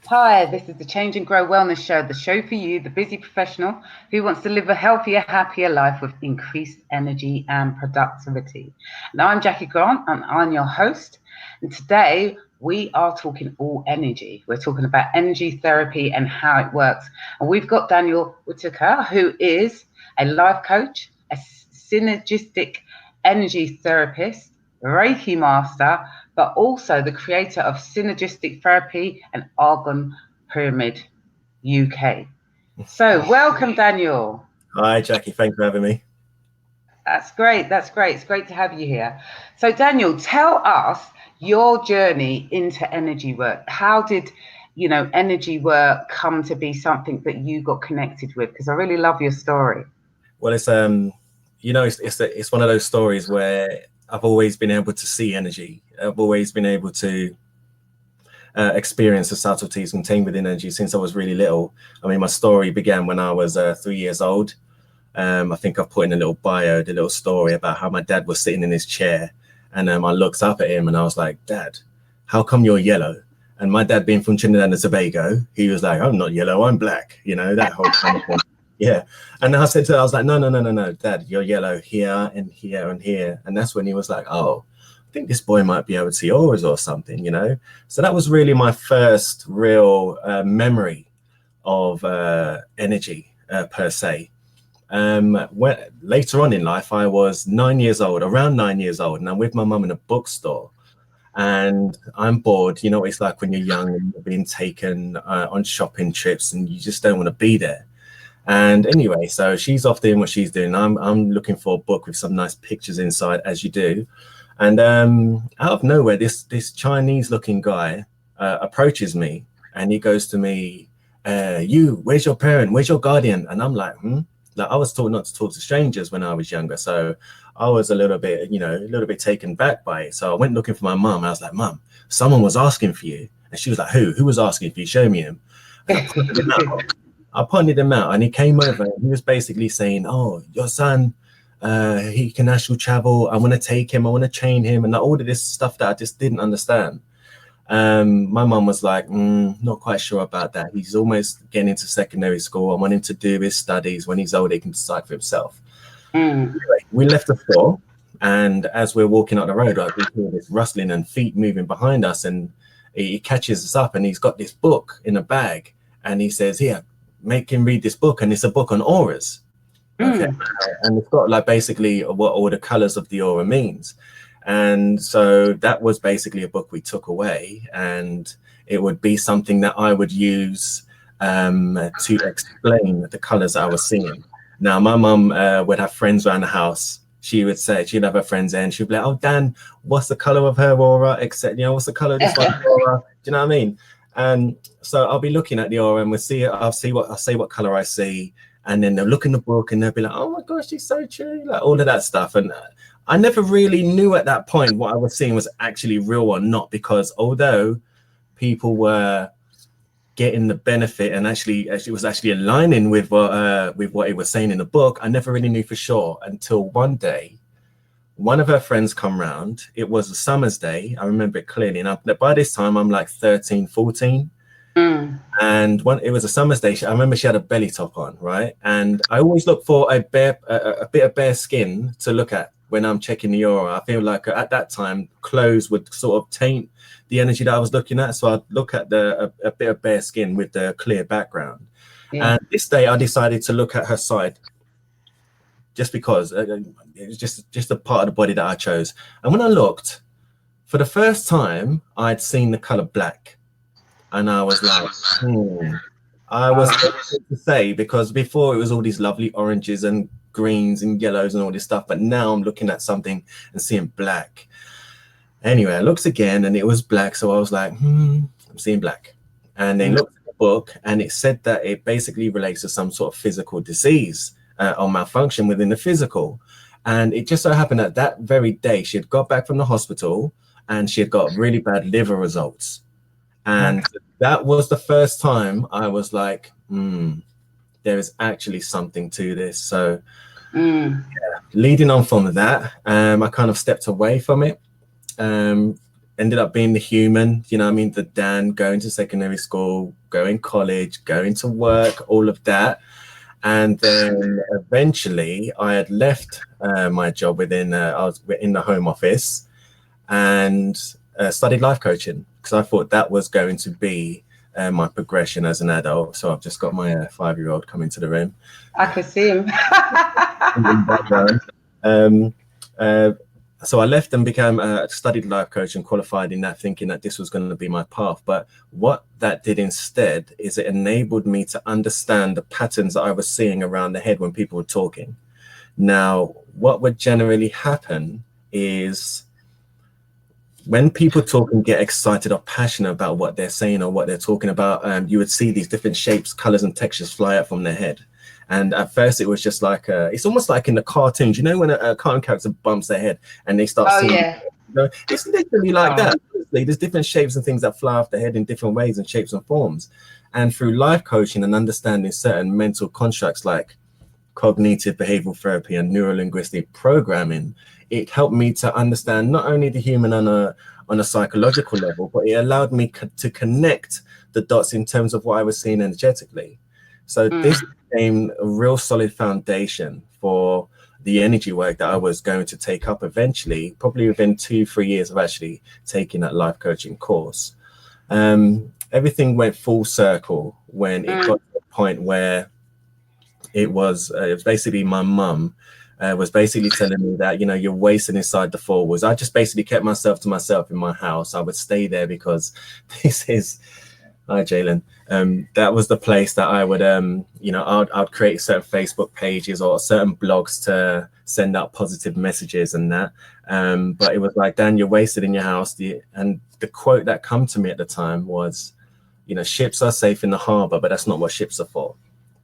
Hi, this is the Change and Grow Wellness Show, the show for you, the busy professional who wants to live a healthier, happier life with increased energy and productivity. And I'm Jackie Grant, and I'm your host. And today we are talking all energy. We're talking about energy therapy and how it works. And we've got Daniel Whittaker, who is a life coach, a synergistic energy therapist, Reiki master, but also the creator of Synergistic Therapy and Argon Pyramid UK. So welcome, Daniel. Hi, Jackie. Thanks for having me. That's great. That's great. It's great to have you here. So, Daniel, tell us your journey into energy work. How did, energy work come to be something that you got connected with? Because I really love your story. Well, it's it's one of those stories where I've always been able to see energy. I've always been able to experience the subtleties contained within energy since I was really little. I mean, my story began when I was 3 years old. I think I've put in a little bio, the little story about how my dad was sitting in his chair, and I looked up at him and I was like, "Dad, how come you're yellow?" And my dad, being from Trinidad and Tobago, he was like, "I'm not yellow, I'm black." You know, that whole kind of thing. Yeah. And I said to her, I was like, no, Dad, you're yellow here and here and here. And that's when he was like, "Oh, I think this boy might be able to see auras or something, you know?" So that was really my first real memory of energy per se. When later on in life, I was around 9 years old, and I'm with my mum in a bookstore. And I'm bored. You know what it's like when you're young and you're being taken on shopping trips and you just don't want to be there. And anyway, so she's off doing what she's doing. I'm looking for a book with some nice pictures inside, as you do. And out of nowhere, this Chinese-looking guy approaches me, and he goes to me, where's your parent? Where's your guardian? And I'm like, Like, I was taught not to talk to strangers when I was younger, so I was a little bit taken back by it. So I went looking for my mum. I was like, "Mum, someone was asking for you." And she was like, "Who? Who was asking for you? Show me him." And I pointed him out, and he came over, and he was basically saying, "Oh, your son, he can astral travel. I want to take him. I want to train him," and all of this stuff that I just didn't understand. My mum was like, "Not quite sure about that. He's almost getting into secondary school. I want him to do his studies. When he's older, he can decide for himself." Anyway, we left the store, and as we're walking up the road, I hear this rustling and feet moving behind us, and he catches us up, and he's got this book in a bag, and he says, "Here, make him read this book," and it's a book on auras. Okay, and it's got like basically what all the colors of the aura means. And so that was basically a book we took away, and it would be something that I would use to explain the colors I was seeing. Now, my mum would have friends around the house. She'd have her friends in, she'd be like, "Oh, Dan, what's the color of her aura? Except, what's the color of this one aura?" Do you know what I mean? And so I'll be looking at the aura, and I'll say what color I see. And then they'll look in the book and they'll be like, "Oh my gosh, it's so true," like all of that stuff. And I never really knew at that point what I was seeing was actually real or not, because although people were getting the benefit and actually it was actually aligning with what it was saying in the book, I never really knew for sure until one day, one of her friends come round. It was a summer's day. I remember it clearly. And by this time, I'm like 13, 14. And it was a summer's day. I remember she had a belly top on, right? And I always look for a bit of bare skin to look at when I'm checking the aura. I feel like at that time, clothes would sort of taint the energy that I was looking at. So I'd look at a bit of bare skin with the clear background. Yeah. And this day I decided to look at her side, just because it was just a part of the body that I chose. And when I looked, for the first time, I'd seen the color black. And I was like, I was to say, because before it was all these lovely oranges and greens and yellows and all this stuff, but now I'm looking at something and seeing black. Anyway, I looked again and it was black, so I was like, I'm seeing black. And then looked at the book, and it said that it basically relates to some sort of physical disease or malfunction within the physical. And it just so happened that very day she had got back from the hospital and she had got really bad liver results. And that was the first time I was like, there is actually something to this. So leading on from that, I kind of stepped away from it. ended up being the human, you know what I mean, the Dan, going to secondary school, going college, going to work, all of that. And then eventually I had left my job I was in the home office, and studied life coaching, because I thought that was going to be my progression as an adult. So I've just got my 5-year-old coming to the room. I can see him. So I left and became studied life coach and qualified in that, thinking that this was going to be my path. But what that did instead is it enabled me to understand the patterns that I was seeing around the head when people were talking. Now, what would generally happen is when people talk and get excited or passionate about what they're saying or what they're talking about, you would see these different shapes, colors, and textures fly out from their head. And at first, it was just like it's almost like in the cartoons, you know, when a cartoon character bumps their head and they start singing. Yeah. You know, it's literally like that. Honestly, there's different shapes and things that fly off the head in different ways and shapes and forms. And through life coaching and understanding certain mental constructs like cognitive behavioral therapy and neuro-linguistic programming, it helped me to understand not only the human on a psychological level, but it allowed me to connect the dots in terms of what I was seeing energetically. So this became a real solid foundation for the energy work that I was going to take up eventually, probably within 2-3 years of actually taking that life coaching course. Everything went full circle when it got to the point where it was basically my mum was basically telling me that, you know, you're wasting inside the 4 walls. I just basically kept myself to myself in my house. I would stay there because this is, hi Jalen, that was the place that I would, you know, I'd create certain Facebook pages or certain blogs to send out positive messages and that. But it was like, Dan, you're wasted in your house. And the quote that come to me at the time was, you know, ships are safe in the harbor, but that's not what ships are for.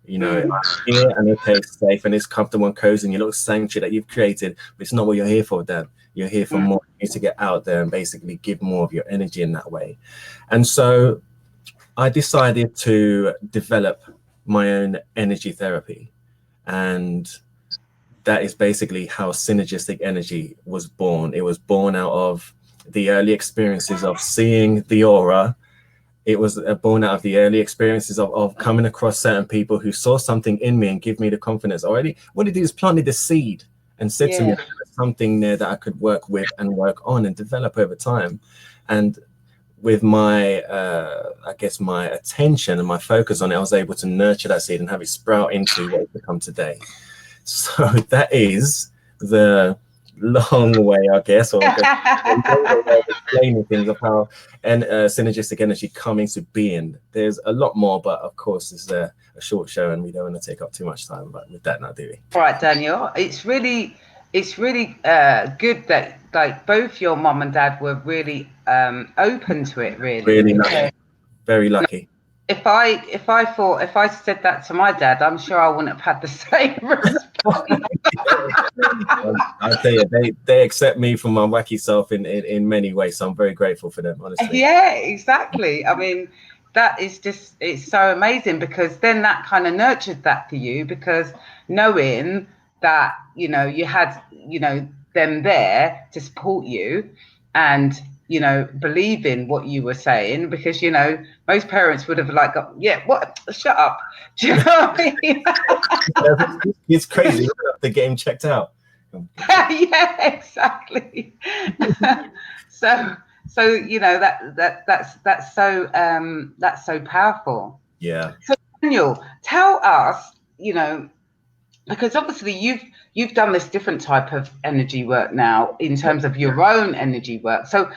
You know, here and okay, it's safe and it's comfortable and cozy and your little sanctuary that you've created, but it's not what you're here for, Dan. You're here for more. You need to get out there and basically give more of your energy in that way. And so I decided to develop my own energy therapy. And that is basically how synergistic energy was born. It was born out of the early experiences of seeing the aura. It was born out of the early experiences of coming across certain people who saw something in me and give me the confidence already. What it is, planted the seed and said to me, there's something there that I could work with and work on and develop over time. And with my, I guess, my attention and my focus on it, I was able to nurture that seed and have it sprout into what it's become today. So that is the long way, I guess, or explaining things of how synergistic energy come into being. There's a lot more, but of course it's a short show and we don't want to take up too much time, but with that now, do we? All right, Daniel, it's really good that like both your mom and dad were really open to it, really lucky. Very lucky. If I said that to my dad, I'm sure I wouldn't have had the same response. I'll tell you, they accept me for my wacky self in many ways, so I'm very grateful for them, honestly. Yeah, exactly. I mean, that is just, it's so amazing, because then that kind of nurtured that for you, because knowing that, you know, you had, you know, them there to support you and, you know, believe in what you were saying, because, you know, most parents would have like, what, shut up. Do you know what I mean? It's crazy. The game checked out. Yeah, exactly. So you know, that's so powerful. Yeah. So Daniel, tell us, you know, because obviously you've done this different type of energy work now in terms of your own energy work. So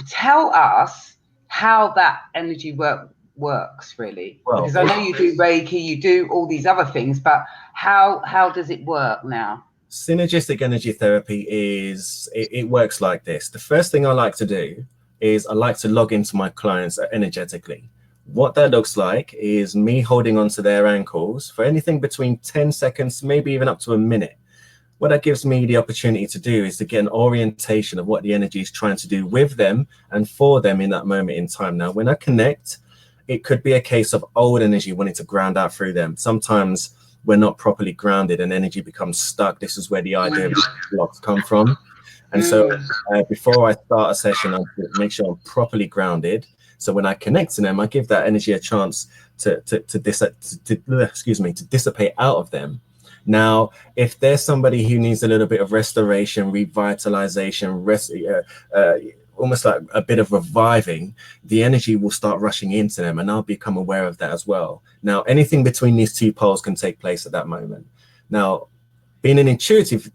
tell us how that energy work works, really. Well, because I know you do Reiki, you do all these other things, but how does it work now? Synergistic energy therapy it works like this. The first thing I like to do is I like to log into my clients energetically. What that looks like is me holding onto their ankles for anything between 10 seconds, maybe even up to a minute. What that gives me the opportunity to do is to get an orientation of what the energy is trying to do with them and for them in that moment in time. Now, when I connect, it could be a case of old energy wanting to ground out through them. Sometimes we're not properly grounded and energy becomes stuck. This is where the idea of blocks come from. And so before I start a session, I make sure I'm properly grounded. So when I connect to them, I give that energy a chance to dissipate out of them. Now, if there's somebody who needs a little bit of restoration, revitalization, almost like a bit of reviving, the energy will start rushing into them, and I'll become aware of that as well. Now, anything between these two poles can take place at that moment. Now, being an intuitive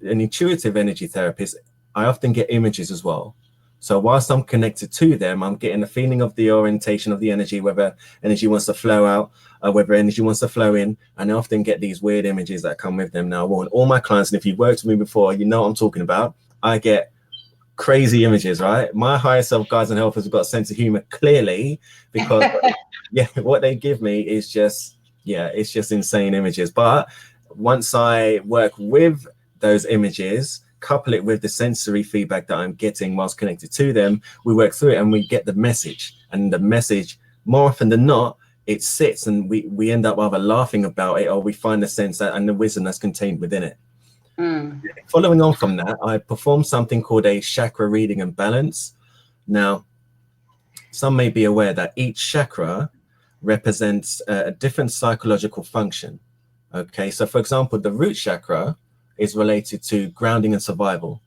energy therapist, I often get images as well. So whilst I'm connected to them, I'm getting a feeling of the orientation of the energy, whether energy wants to flow out, whether energy wants to flow in. And I often get these weird images that come with them. Now, I want all my clients, and if you've worked with me before, you know what I'm talking about. I get crazy images, right? My higher self guides and helpers have got a sense of humor, clearly, because what they give me is just, it's just insane images. But once I work with those images, couple it with the sensory feedback that I'm getting whilst connected to them, we work through it and we get the message. And the message, more often than not, it sits, and we end up either laughing about it, or we find the sense that, and the wisdom that's contained within it. Following on from that, I perform something called a chakra reading and balance. Now, some may be aware that each chakra represents a different psychological function. Okay, so for example, the root chakra is related to grounding and survival.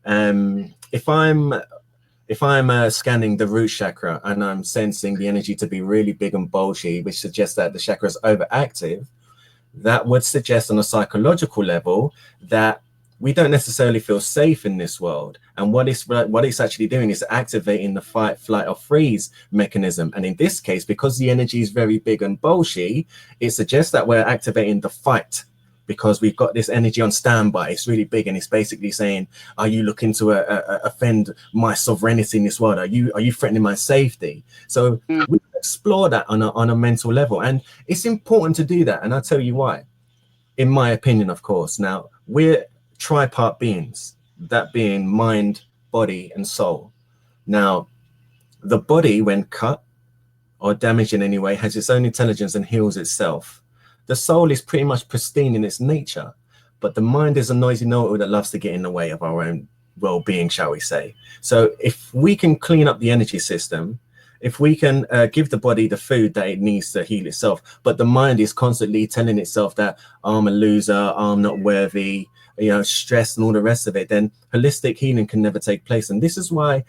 If I'm scanning the root chakra and I'm sensing the energy to be really big and bulgy, which suggests that the chakra is overactive, that would suggest on a psychological level that we don't necessarily feel safe in this world. And what it's actually doing is activating the fight, flight, or freeze mechanism. And in this case, because the energy is very big and bulgy, it suggests that we're activating the fight, because we've got this energy on standby. It's really big, and it's basically saying, are you looking to offend my sovereignty in this world? Are you threatening my safety? So we explore that on a mental level, and it's important to do that, and I'll tell you why. In my opinion, of course. Now, we're tripart beings, that being mind, body, and soul. Now, the body, when cut or damaged in any way, has its own intelligence and heals itself. The soul is pretty much pristine in its nature, but the mind is a noisy know-it-all that loves to get in the way of our own well-being, shall we say. So if we can clean up the energy system, if we can give the body the food that it needs to heal itself, but the mind is constantly telling itself that I'm a loser, I'm not worthy, stress and all the rest of it, then holistic healing can never take place. And this is why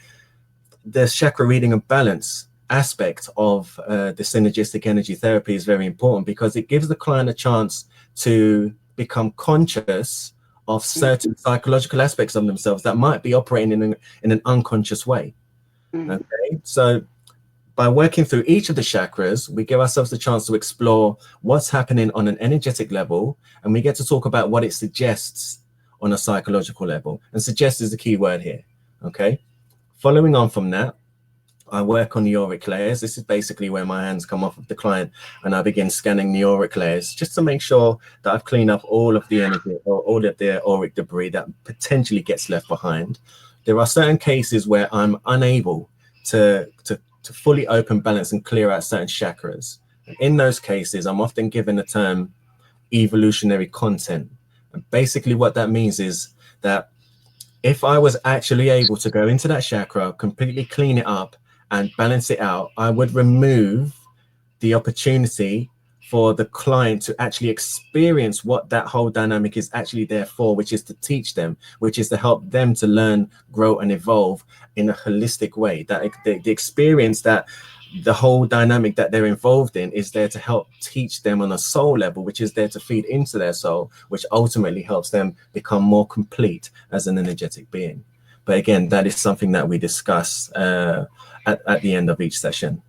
the chakra reading and balance aspect of the synergistic energy therapy is very important, because it gives the client a chance to become conscious of certain psychological aspects of themselves that might be operating in an unconscious way. Okay, so by working through each of the chakras, we give ourselves the chance to explore what's happening on an energetic level, and we get to talk about what it suggests on a psychological level. And suggest is the key word here. Okay, following on from that, I work on the auric layers. This is basically where my hands come off of the client and I begin scanning the auric layers, just to make sure that I've cleaned up all of the energy or all of the auric debris that potentially gets left behind. There are certain cases where I'm unable to fully open, balance, and clear out certain chakras. And in those cases, I'm often given the term evolutionary content. And basically what that means is that if I was actually able to go into that chakra, completely clean it up, and balance it out, I would remove the opportunity for the client to actually experience what that whole dynamic is actually there for, which is to teach them, which is to help them to learn, grow, and evolve in a holistic way. That the experience that the whole dynamic that they're involved in is there to help teach them on a soul level, which is there to feed into their soul, which ultimately helps them become more complete as an energetic being. But again, that is something that we discuss at the end of each session.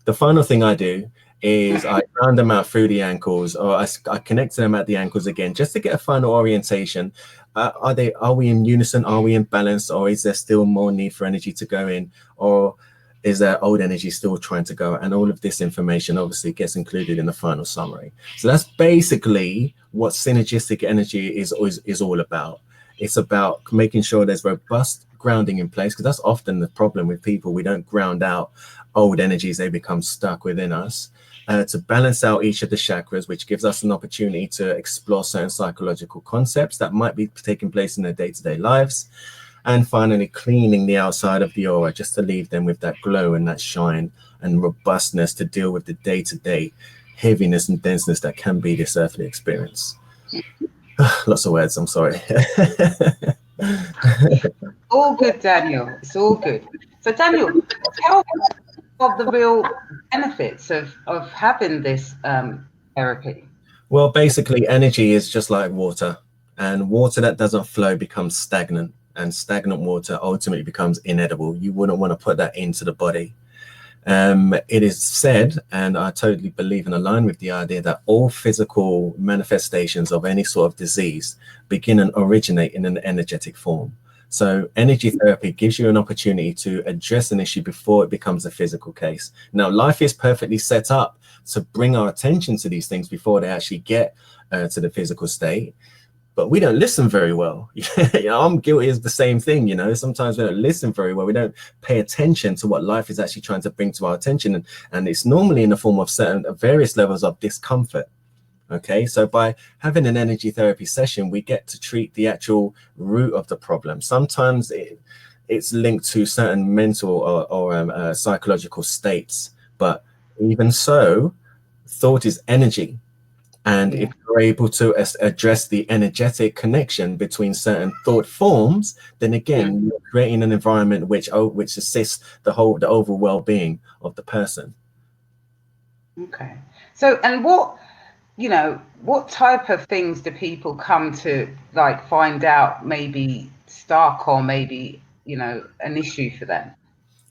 The final thing I do is I round them out through the ankles, or I connect to them at the ankles again, just to get a final orientation. Are we in unison? Are we in balance? Or is there still more need for energy to go in? Or is there old energy still trying to go? And all of this information obviously gets included in the final summary. So that's basically what synergistic energy is all about. It's about making sure there's robust grounding in place, because that's often the problem with people. We don't ground out old energies, they become stuck within us. To balance out each of the chakras, which gives us an opportunity to explore certain psychological concepts that might be taking place in their day-to-day lives. and finally cleaning the outside of the aura just to leave them with that glow and that shine and robustness to deal with the day-to-day heaviness and denseness that can be this earthly experience. Lots of words, I'm sorry. All good, Daniel. It's all good. So, Daniel, tell us of the real benefits of having this therapy. Well, basically, energy is just like water, and water that doesn't flow becomes stagnant, and stagnant water ultimately becomes inedible. You wouldn't want to put that into the body. It is said, and I totally believe and align with the idea, that all physical manifestations of any sort of disease begin and originate in an energetic form. So energy therapy gives you an opportunity to address an issue before it becomes a physical case. Now, life is perfectly set up to bring our attention to these things before they actually get to the physical state. But we don't listen very well. I'm guilty of the same thing. Sometimes we don't listen very well. We don't pay attention to what life is actually trying to bring to our attention. And it's normally in the form of various levels of discomfort. Okay, so by having an energy therapy session, we get to treat the actual root of the problem. Sometimes it's linked to certain mental or psychological states. But even so, thought is energy. And if you're able to address the energetic connection between certain thought forms, then again, you're creating an environment which assists the overall well-being of the person. Okay. So, and what type of things do people come to find out maybe stuck or maybe, an issue for them?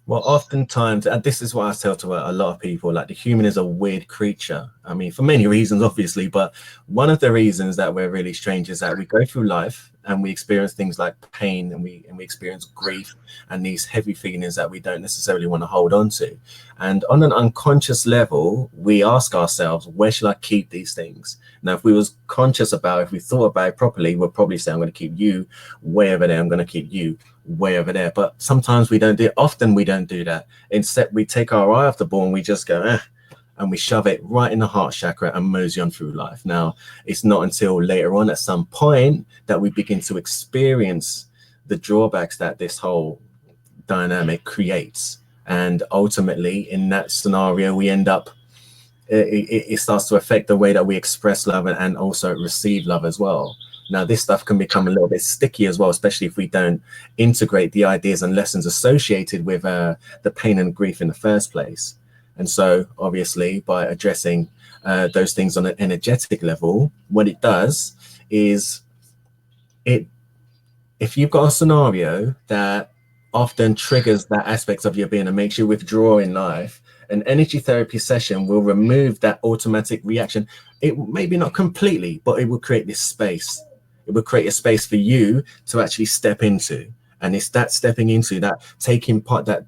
Well, oftentimes, and this is what I tell to a lot of people, like the human is a weird creature. I mean, for many reasons, obviously, but one of the reasons that we're really strange is that we go through life and we experience things like pain and we experience grief and these heavy feelings that we don't necessarily want to hold on to. And on an unconscious level, we ask ourselves, where should I keep these things? Now, if we was conscious about it, if we thought about it properly, we'll probably say, I'm going to keep you way over there. I'm going to keep you way over there. But sometimes we don't do it. Often we don't do that. Instead, we take our eye off the ball and we just go, and we shove it right in the heart chakra and mosey on through life. Now, it's not until later on at some point that we begin to experience the drawbacks that this whole dynamic creates. And ultimately, in that scenario, we end up, it starts to affect the way that we express love and also receive love as well. Now, this stuff can become a little bit sticky as well, especially if we don't integrate the ideas and lessons associated with the pain and grief in the first place. And so, obviously, by addressing those things on an energetic level, what it does is if you've got a scenario that often triggers that aspect of your being and makes you withdraw in life, an energy therapy session will remove that automatic reaction. It maybe not completely, but it will create this space. It will create a space for you to actually step into. And it's that stepping into, that taking part, that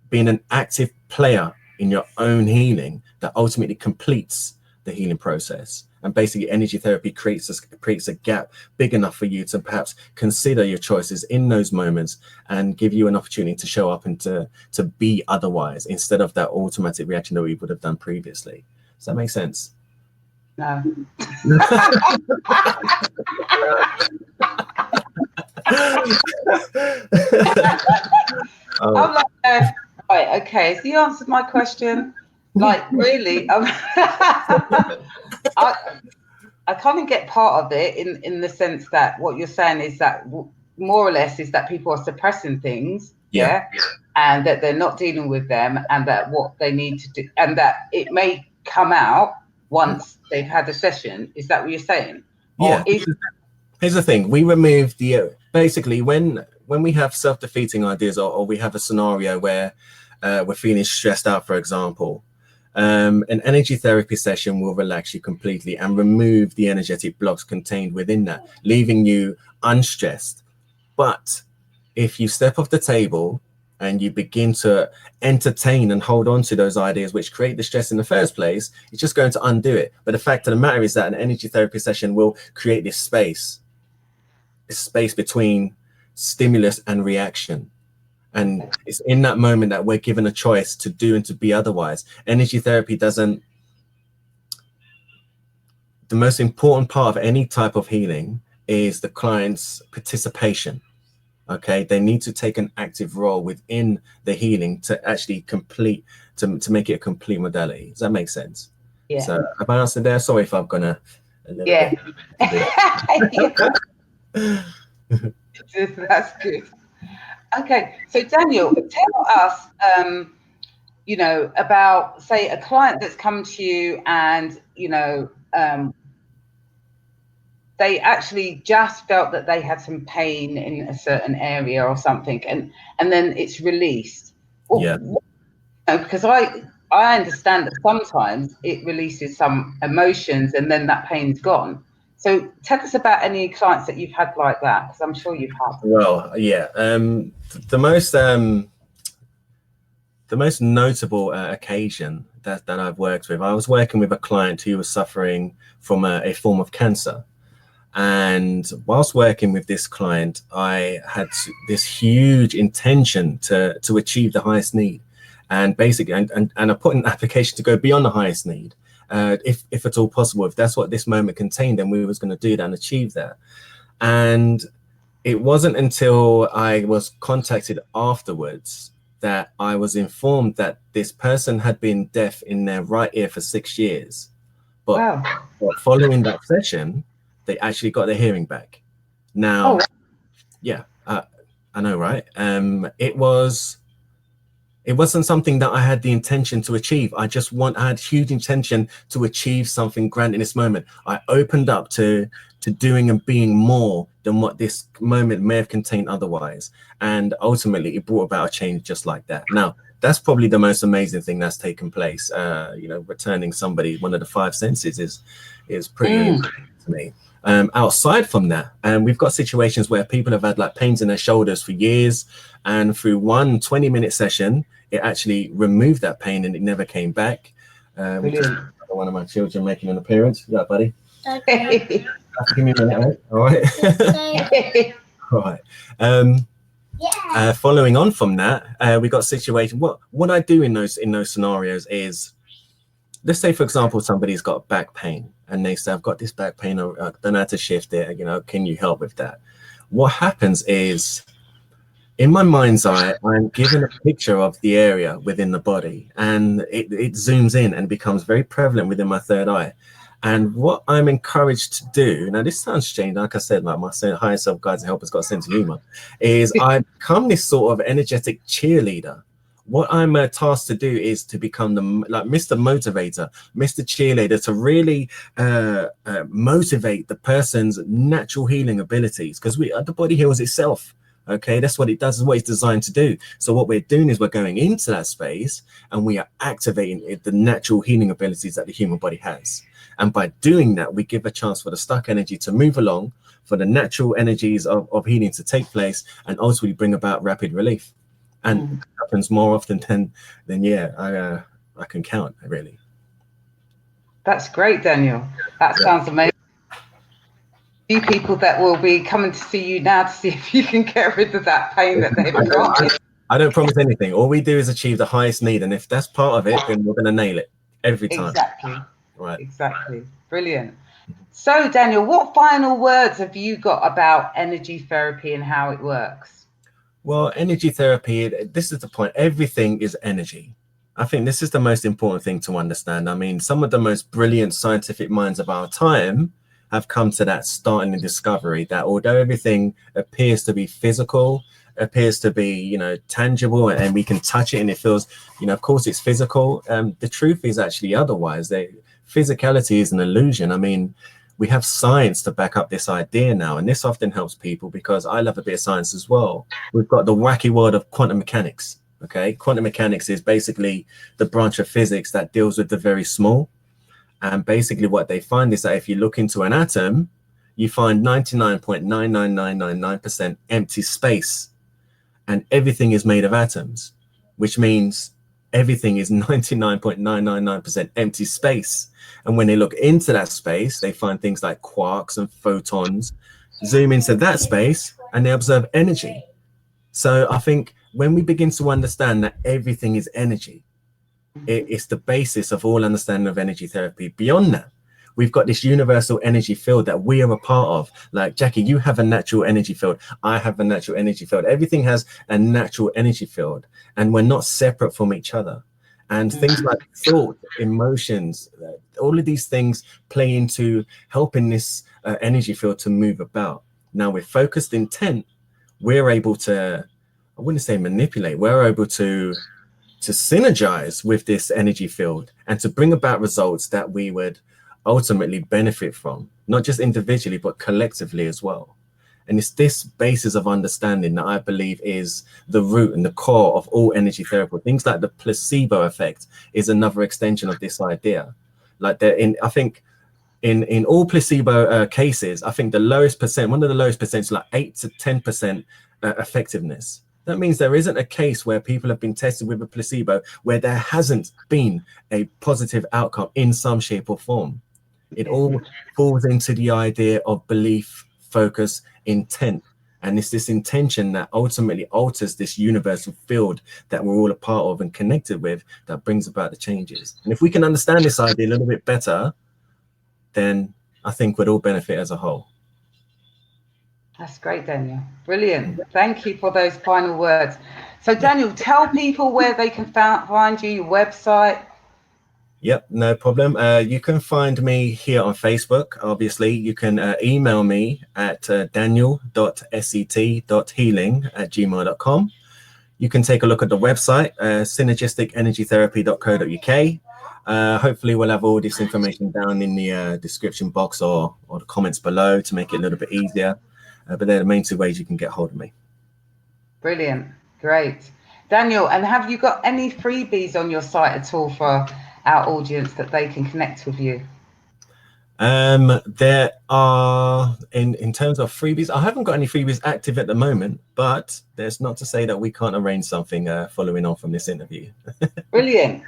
being an active player in your own healing that ultimately completes the healing process. And basically energy therapy creates a gap big enough for you to perhaps consider your choices in those moments and give you an opportunity to show up and to be otherwise instead of that automatic reaction that we would have done previously. Does that make sense? No. I'm like, right, okay, so you answered my question. Like, really, I kind of get part of it in the sense that what you're saying is that more or less is that people are suppressing things, and that they're not dealing with them, and that what they need to do, and that it may come out once they've had a session. Is that what you're saying? Yeah. Here's the thing: we remove the basically when we have self-defeating ideas or we have a scenario where we're feeling stressed out, for example. An energy therapy session will relax you completely and remove the energetic blocks contained within that, leaving you unstressed. But if you step off the table and you begin to entertain and hold on to those ideas which create the stress in the first place, it's just going to undo it. But the fact of the matter is that an energy therapy session will create this space between stimulus and reaction. And it's in that moment that we're given a choice to do and to be otherwise. Energy therapy doesn't, the most important part of any type of healing is the client's participation. Okay, they need to take an active role within the healing to actually complete, to make it a complete modality. Does that make sense? Yeah. So have I answered there? Sorry if I've gone a little Yeah. bit. That's good. Okay, so Daniel, tell us, you know, about, say, a client that's come to you and, you know, they actually just felt that they had some pain in a certain area or something, and then it's released. Well, Yeah. you know, because I understand that sometimes it releases some emotions and then that pain's gone. So tell us about any clients that you've had like that, because I'm sure you've had. Well, yeah. The most notable occasion that I've worked with, I was working with a client who was suffering from a form of cancer. And whilst working with this client, I had this huge intention to achieve the highest need. And basically, and I put an application to go beyond the highest need. If at all possible, if that's what this moment contained, then we was going to do that and achieve that. And it wasn't until I was contacted afterwards that I was informed that this person had been deaf in their right ear for 6 years. But following that session, they actually got their hearing back. Now, yeah, I know, right? It wasn't something that I had the intention to achieve. I had huge intention to achieve something grand in this moment. I opened up to doing and being more than what this moment may have contained otherwise. And ultimately it brought about a change just like that. Now, that's probably the most amazing thing that's taken place. You know, returning somebody one of the 5 senses is pretty amazing to me. Outside from that, we've got situations where people have had like pains in their shoulders for years, and through one 20-minute session, it actually removed that pain and it never came back. One of my children making an appearance. Yeah, buddy. Okay. Give me a minute, right? All right. All right. Following on from that, we got situation. What I do in those scenarios is, let's say, for example, somebody's got back pain and they say, I've got this back pain, I don't know how to shift it, you know, can you help with that? What happens is, in my mind's eye, I'm given a picture of the area within the body, and it zooms in and becomes very prevalent within my third eye. And what I'm encouraged to do, now this sounds strange, like I said, like my higher self guides and helpers got a sense of humor, is I become this sort of energetic cheerleader. What I'm tasked to do is to become like Mr. Motivator, Mr. Cheerleader, to really motivate the person's natural healing abilities, because the body heals itself. Okay, that's what it does, is what it's designed to do. So what we're doing is we're going into that space and we are activating the natural healing abilities that the human body has. And by doing that, we give a chance for the stuck energy to move along, for the natural energies of healing to take place, and ultimately bring about rapid relief. And it happens more often than yeah, I can count, really. That's great, Daniel. That sounds amazing. Few people that will be coming to see you now to see if you can get rid of that pain that they've got. I don't promise anything. All we do is achieve the highest need, and if that's part of it, then we're going to nail it every time. Exactly. Right. Exactly. Brilliant. So, Daniel, what final words have you got about energy therapy and how it works? Well, energy therapy, this is the point. Everything is energy. I think this is the most important thing to understand. I mean, some of the most brilliant scientific minds of our time have come to that startling discovery that although everything appears to be physical, appears to be, you know, tangible, and we can touch it and it feels, you know, of course it's physical. The truth is actually otherwise. Physicality is an illusion. I mean, we have science to back up this idea now, and this often helps people because I love a bit of science as well. We've got the wacky world of quantum mechanics. Okay, quantum mechanics is basically the branch of physics that deals with the very small. And basically what they find is that if you look into an atom, you find 99.99999% empty space, and everything is made of atoms, which means everything is 99.999% empty space. And when they look into that space, they find things like quarks and photons, zoom into that space, and they observe energy. So I think when we begin to understand that everything is energy, it's the basis of all understanding of energy therapy. Beyond that, we've got this universal energy field that we are a part of. Like, Jackie, you have a natural energy field. I have a natural energy field. Everything has a natural energy field, and we're not separate from each other. And things like thought, emotions, all of these things play into helping this energy field to move about. Now, with focused intent, we're able to, I wouldn't say manipulate, we're able to synergize with this energy field and to bring about results that we would ultimately benefit from, not just individually, but collectively as well. And it's this basis of understanding that I believe is the root and the core of all energy therapy. Things like the placebo effect is another extension of this idea. Like, I think in all placebo cases, I think the lowest percent, one of the lowest percents, like 8 to 10% effectiveness. That means there isn't a case where people have been tested with a placebo where there hasn't been a positive outcome in some shape or form. It all falls into the idea of belief, focus, intent. And it's this intention that ultimately alters this universal field that we're all a part of and connected with that brings about the changes. And if we can understand this idea a little bit better, then I think we'd all benefit as a whole. That's great, Daniel. Brilliant. Thank you for those final words. So, Daniel, tell people where they can find you, your website. Yep, no problem. You can find me here on Facebook. Obviously, you can email me at daniel.set.healing@gmail.com. You can take a look at the website, synergisticenergytherapy.co.uk. Hopefully, we'll have all this information down in the description box or the comments below to make it a little bit easier. But they're the main two ways you can get hold of me. Brilliant. Great. Daniel, and have you got any freebies on your site at all for our audience that they can connect with you? There are, in terms of freebies, I haven't got any freebies active at the moment, but there's not to say that we can't arrange something following on from this interview. Brilliant.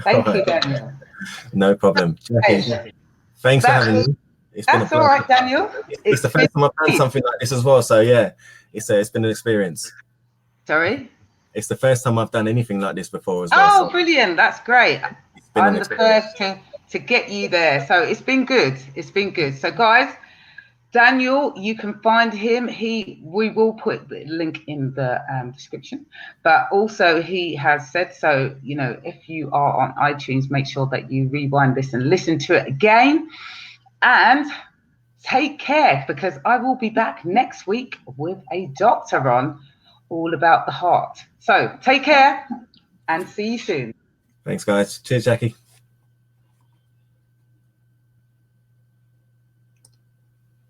Thank you, Daniel. No problem. Jackie, thanks for having me. It's been a pleasure. All right, Daniel. It's the first time I've done something like this as well. So yeah, it's been an experience. Sorry? It's the first time I've done anything like this before as well. Oh, so brilliant. That's great. I'm the first to get you there. So it's been good. It's been good. So guys, Daniel, you can find him. We will put the link in the description, but also he has said, so, you know, if you are on iTunes, make sure that you rewind this and listen to it again. And take care, because I will be back next week with a doctor on all about the heart. So take care and see you soon. Thanks, guys. Cheers, Jackie.